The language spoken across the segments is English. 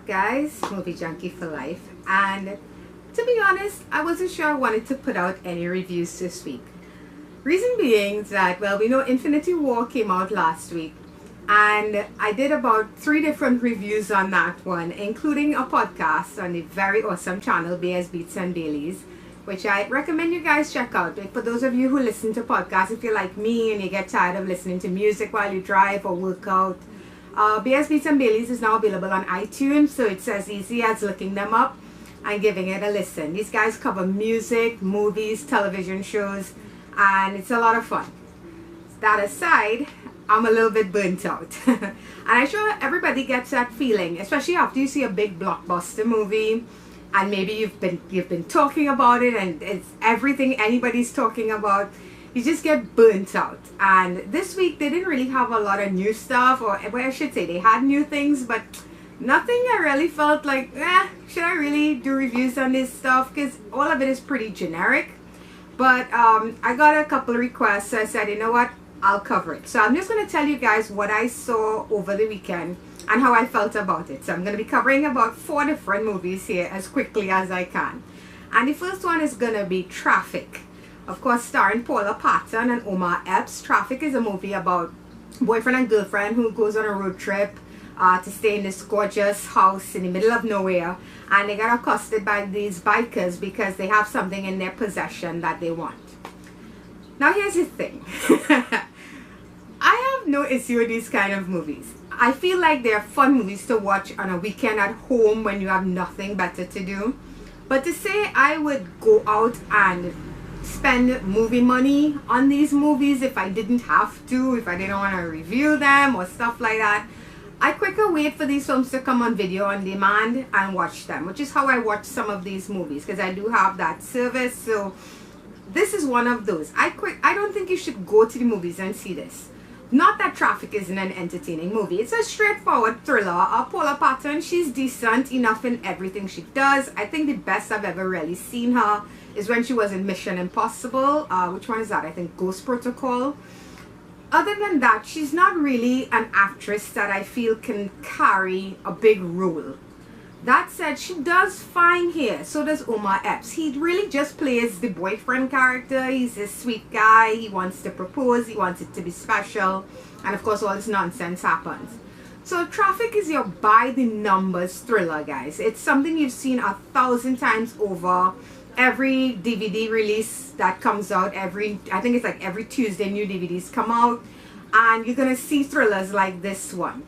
guys, movie junkie for life, and to be honest, I wasn't sure I wanted to put out any reviews this week. Reason being that, well, we know Infinity War came out last week, and I did about 3 different reviews on that one, including a podcast on the very awesome channel BS Beats and Baileys, which I recommend you guys check out. For those of you who listen to podcasts, if you're like me and you get tired of listening to music while you drive or work out, BS Beats and Baileys is now available on iTunes, so it's as easy as looking them up and giving it a listen. These guys cover music, movies, television shows, and it's a lot of fun. That aside, I'm a little bit burnt out. And I'm sure everybody gets that feeling, especially after you see a big blockbuster movie and maybe you've been talking about it and it's everything anybody's talking about. You just get burnt out. And this week they didn't really have a lot of new stuff, or well, I should say they had new things, but nothing I really felt like, should I really do reviews on this stuff? Because all of it is pretty generic. But I got a couple of requests, so I said, you know what, I'll cover it. So I'm just going to tell you guys what I saw over the weekend and how I felt about it. So I'm going to be covering about 4 different movies here as quickly as I can. And the first one is going to be TRAFFIK. Of course, starring Paula Patton and Omar Epps. TRAFFIK is a movie about boyfriend and girlfriend who goes on a road trip to stay in this gorgeous house in the middle of nowhere, and they get accosted by these bikers because they have something in their possession that they want. Now here's the thing. I have no issue with these kind of movies. I feel like they're fun movies to watch on a weekend at home when you have nothing better to do. But to say I would go out and spend movie money on these movies if I didn't have to, if I didn't want to review them or stuff like that, I quicker wait for these films to come on video on demand and watch them, which is how I watch some of these movies, because I do have that service. So this is one of those. I don't think you should go to the movies and see this. Not that TRAFFIK isn't an entertaining movie. It's a straightforward thriller. Paula Patton, she's decent enough in everything she does. I think the best I've ever really seen her is when she was in Mission Impossible. Which one is that? I think Ghost Protocol. Other than that, she's not really an actress that I feel can carry a big role. That said, she does fine here. So does Omar Epps. He really just plays the boyfriend character. He's a sweet guy. He wants to propose. He wants it to be special. And of course, all this nonsense happens. So TRAFFIK is your by-the-numbers thriller, guys. It's something you've seen 1,000 times over. Every DVD release that comes out, I think it's like every Tuesday new DVDs come out, and you're gonna see thrillers like this one.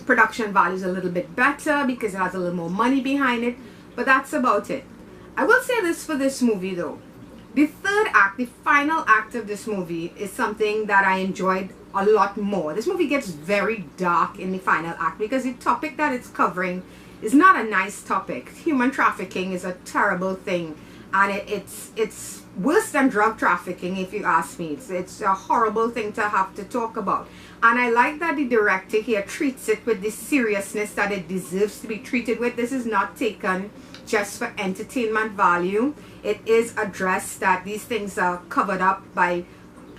Production value is a little bit better because it has a little more money behind it, but that's about it. I will say this for this movie though. The third act, the final act of this movie, is something that I enjoyed a lot more. This movie gets very dark in the final act because the topic that it's covering is not a nice topic. Human trafficking is a terrible thing. And it's worse than drug trafficking, if you ask me. It's a horrible thing to have to talk about. And I like that the director here treats it with the seriousness that it deserves to be treated with. This is not taken just for entertainment value. It is addressed that these things are covered up by,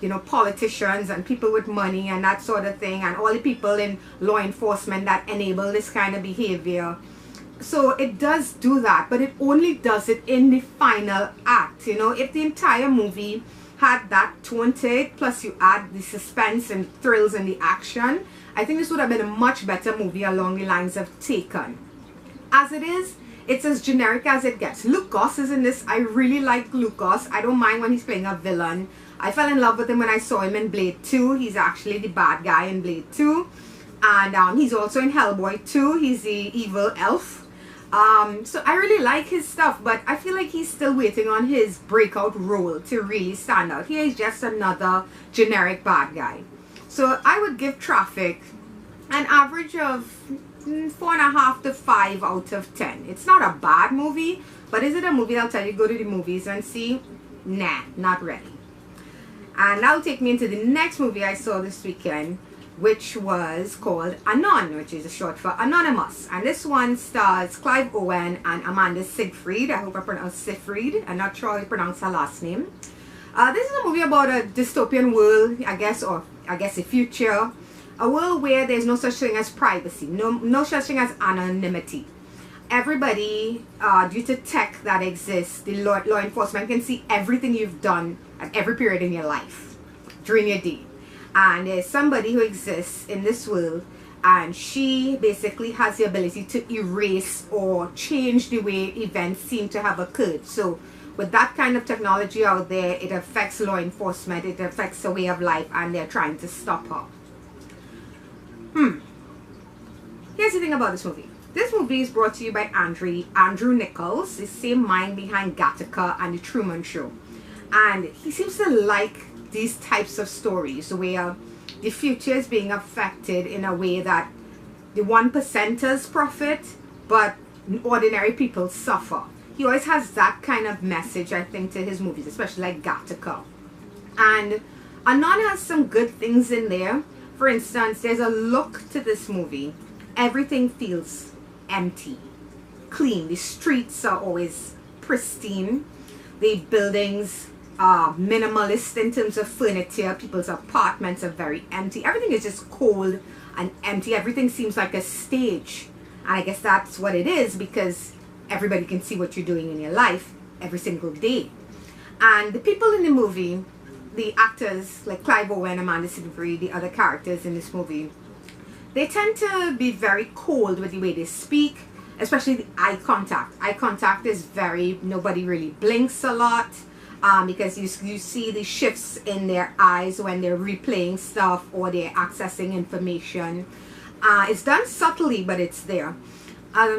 you know, politicians and people with money and that sort of thing, and all the people in law enforcement that enable this kind of behavior. So it does do that, but it only does it in the final act. You know, if the entire movie had that tone to it, plus you add the suspense and thrills and the action, I think this would have been a much better movie along the lines of Taken. As it is, it's as generic as it gets. Luke Goss is in this. I really like Luke Goss. I don't mind when he's playing a villain. I fell in love with him when I saw him in Blade 2. He's actually the bad guy in Blade 2. And he's also in Hellboy 2. He's the evil elf. So I really like his stuff, but I feel like he's still waiting on his breakout role to really stand out. Here he's just another generic bad guy. So I would give TRAFFIK an average of 4.5 to 5 out of 10. It's not a bad movie, but is it a movie I'll tell you go to the movies and see? Nah, not really. And that'll take me into the next movie I saw this weekend, which was called ANON, which is a short for Anonymous. And this one stars Clive Owen and Amanda Seyfried. I hope I pronounced Seyfried. I'm not sure how you pronounce her last name. This is a movie about a dystopian world, I guess, or I guess a future. A world where there's no such thing as privacy, no such thing as anonymity. everybody, due to tech that exists, the law enforcement can see everything you've done at every period in your life during your day. And there's somebody who exists in this world, and she basically has the ability to erase or change the way events seem to have occurred. So with that kind of technology out there, it affects law enforcement, it affects the way of life, and they're trying to stop her. Here's the thing about this movie. This movie is brought to you by Andrew Nichols, the same mind behind Gattaca and The Truman Show. And he seems to like these types of stories where the future is being affected in a way that the 1%ers profit, but ordinary people suffer. He always has that kind of message, I think, to his movies, especially like Gattaca. And Anon has some good things in there. For instance, there's a look to this movie. Everything feels empty, clean. The streets are always pristine. The buildings are minimalist in terms of furniture. People's apartments are very empty. Everything is just cold and empty. Everything seems like a stage. And I guess that's what it is, because everybody can see what you're doing in your life every single day. And the people in the movie, the actors like Clive Owen, Amanda Seyfried, the other characters in this movie, they tend to be very cold with the way they speak, especially the eye contact. Eye contact is very, nobody really blinks a lot, because you see the shifts in their eyes when they're replaying stuff or they're accessing information. It's done subtly, but it's there.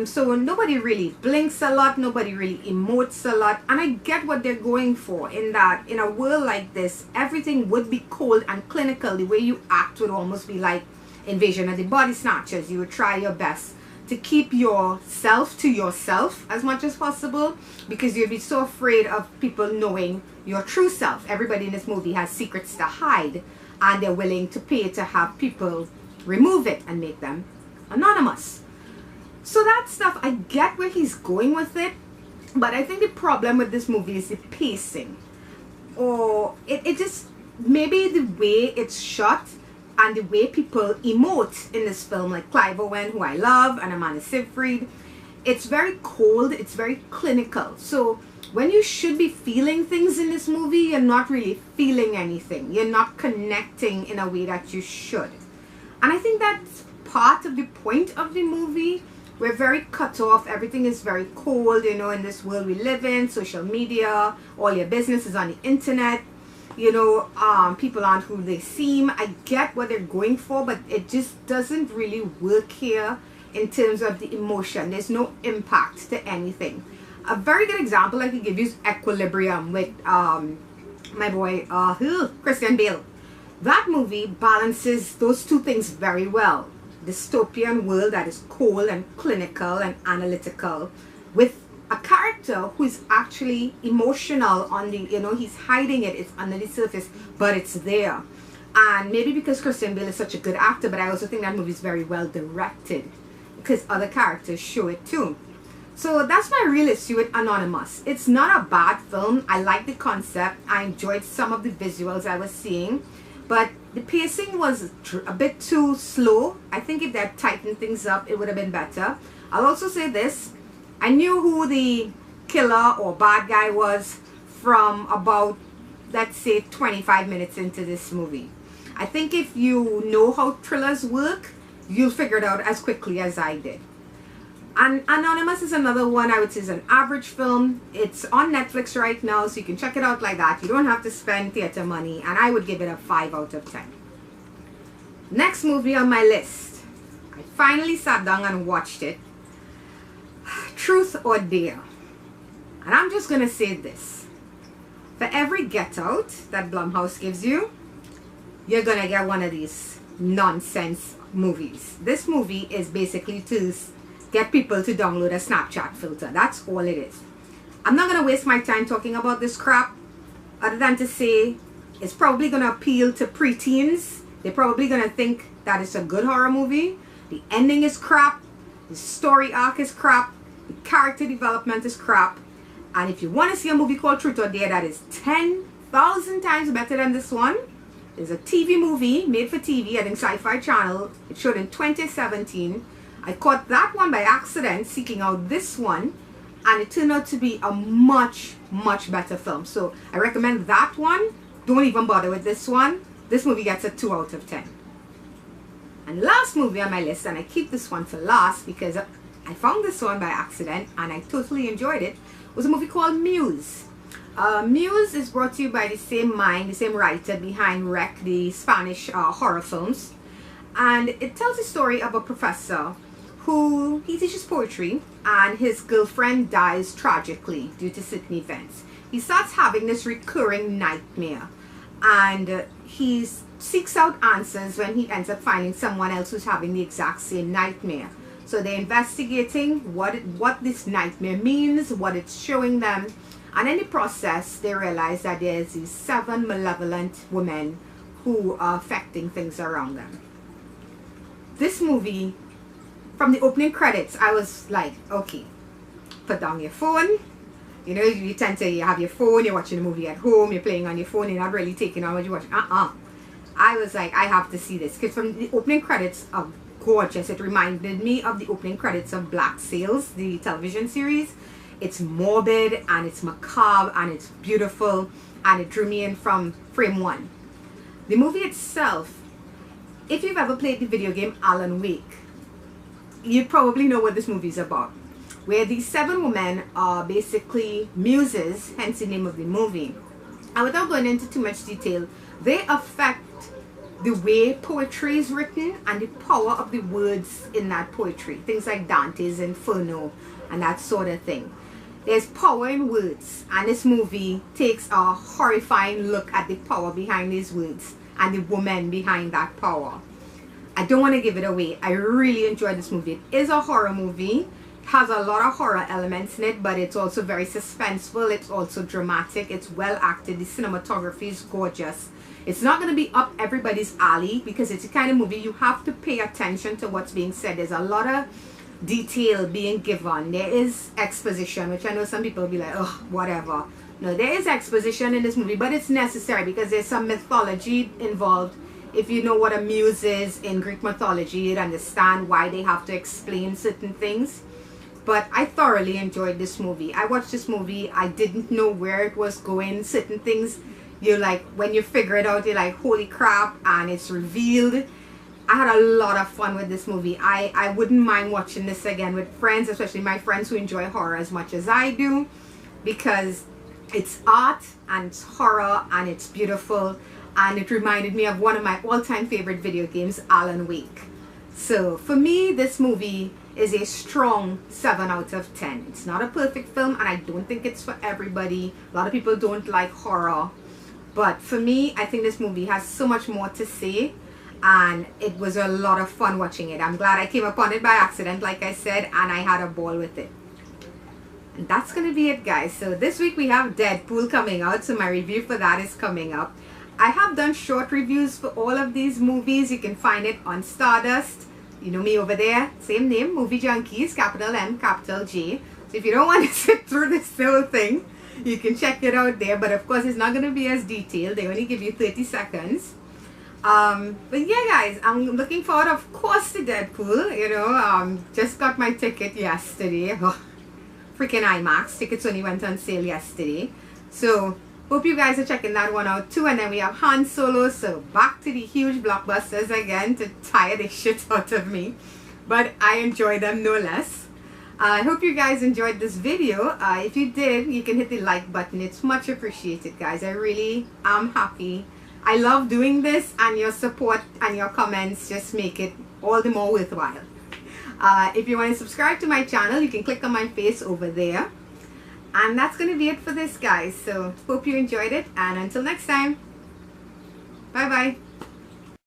So nobody really blinks a lot, nobody really emotes a lot, and I get what they're going for, in that in a world like this, everything would be cold and clinical. The way you act would almost be like Invasion of the Body Snatchers. You would try your best to keep yourself to yourself as much as possible, because you'd be so afraid of people knowing your true self. Everybody in this movie has secrets to hide, and they're willing to pay to have people remove it and make them anonymous. So that stuff, I get where he's going with it, but I think the problem with this movie is the pacing, or it just, maybe the way it's shot and the way people emote in this film, like Clive Owen, who I love, and Amanda Seyfried. It's very cold, it's very clinical. So when you should be feeling things in this movie, you're not really feeling anything. You're not connecting in a way that you should. And I think that's part of the point of the movie. We're very cut off. Everything is very cold, you know, in this world we live in. Social media, all your business is on the internet. You know, people aren't who they seem. I get what they're going for, but it just doesn't really work here in terms of the emotion. There's no impact to anything. A very good example I could give you is Equilibrium with my boy Christian Bale. That movie balances those two things very well. Dystopian world that is cold and clinical and analytical, with a character who is actually emotional on the, you know, he's hiding it, it's under the surface, but it's there. And maybe because Christian Bale is such a good actor, but I also think that movie is very well directed, because other characters show it too. So that's my real issue with Anonymous. It's not a bad film. I like the concept. I enjoyed some of the visuals I was seeing, but the pacing was a bit too slow. I think if they had tightened things up, it would have been better. I'll also say this. I knew who the killer or bad guy was from about, let's say, 25 minutes into this movie. I think if you know how thrillers work, you'll figure it out as quickly as I did. And Anonymous is another one I would say is an average film. It's on Netflix right now, so you can check it out like that. You don't have to spend theater money, and I would give it a 5 out of 10. Next movie on my list. I finally sat down and watched it. Truth or Dare. And I'm just going to say this. For every Get Out that Blumhouse gives you, you're going to get one of these nonsense movies. This movie is basically to get people to download a Snapchat filter. That's all it is. I'm not going to waste my time talking about this crap, other than to say it's probably going to appeal to preteens. They're probably going to think that it's a good horror movie. The ending is crap. The story arc is crap. The character development is crap. And if you want to see a movie called Truth or Dare that is 10,000 times better than this one, there's a TV movie made for TV, I think Sci-Fi Channel. It showed in 2017. I caught that one by accident, seeking out this one, and it turned out to be a much, much better film. So I recommend that one. Don't even bother with this one. This movie gets a 2 out of 10. And last movie on my list, and I keep this one for last because I found this one by accident and I totally enjoyed it, was a movie called Muse. Muse is brought to you by the same mind, the same writer behind Rec, the Spanish horror films. And it tells the story of a professor who, he teaches poetry, and his girlfriend dies tragically due to certain events. He starts having this recurring nightmare, and he seeks out answers when he ends up finding someone else who's having the exact same nightmare. So they're investigating what this nightmare means, what it's showing them, and in the process they realize that there's these 7 malevolent women who are affecting things around them. This movie, from the opening credits, I was like, okay, put down your phone. You know, you tend to have your phone, you're watching a movie at home, you're playing on your phone, you're not really taking on what you watch. I was like, I have to see this, because from the opening credits are gorgeous. It reminded me of the opening credits of Black Sails, the television series. It's morbid and it's macabre and it's beautiful, and it drew me in from frame 1. The movie itself, if you've ever played the video game Alan Wake, you probably know what this movie is about, where these 7 women are basically muses, hence the name of the movie. And without going into too much detail, they affect the way poetry is written and the power of the words in that poetry. Things like Dante's Inferno and that sort of thing. There's power in words, and this movie takes a horrifying look at the power behind these words and the woman behind that power. I don't want to give it away. I really enjoyed this movie. It is a horror movie. It has a lot of horror elements in it, but it's also very suspenseful. It's also dramatic. It's well acted. The cinematography is gorgeous. It's not going to be up everybody's alley because it's the kind of movie you have to pay attention to what's being said. There's a lot of detail being given. There is exposition, which I know some people will be like, oh, whatever. No, there is exposition in this movie, but it's necessary because there's some mythology involved. If you know what a muse is in Greek mythology, you'd understand why they have to explain certain things. But I thoroughly enjoyed this movie. I watched this movie, I didn't know where it was going. Certain things, you're like, when you figure it out, you're like, holy crap, and it's revealed. I had a lot of fun with this movie. I wouldn't mind watching this again with friends, especially my friends who enjoy horror as much as I do, because it's art and it's horror and it's beautiful, and it reminded me of one of my all-time favorite video games, Alan Wake. So for me, this movie is a strong 7 out of 10. It's not a perfect film, and I don't think it's for everybody. A lot of people don't like horror, but for me, I think this movie has so much more to say, and it was a lot of fun watching it. I'm glad I came upon it by accident, like I said, and I had a ball with it. And that's gonna be it, guys. So this week we have Deadpool coming out, so my review for that is coming up. I have done short reviews for all of these movies. You can find it on Stardust. You know me over there, same name, Movie Junkies, capital M, capital J. So if you don't want to sit through this whole thing, you can check it out there. But of course, it's not going to be as detailed. They only give you 30 seconds. But yeah, guys, I'm looking forward, of course, to Deadpool. You know, just got my ticket yesterday. Oh, freaking IMAX. Tickets only went on sale yesterday. So hope you guys are checking that one out too. And then we have Han Solo, so back to the huge blockbusters again to tire the shit out of me. But I enjoy them no less. I hope you guys enjoyed this video. If you did, you can hit the like button. It's much appreciated, guys. I really am happy. I love doing this, and your support and your comments just make it all the more worthwhile. If you want to subscribe to my channel, you can click on my face over there. And that's going to be it for this, guys. So hope you enjoyed it, and until next time, bye bye.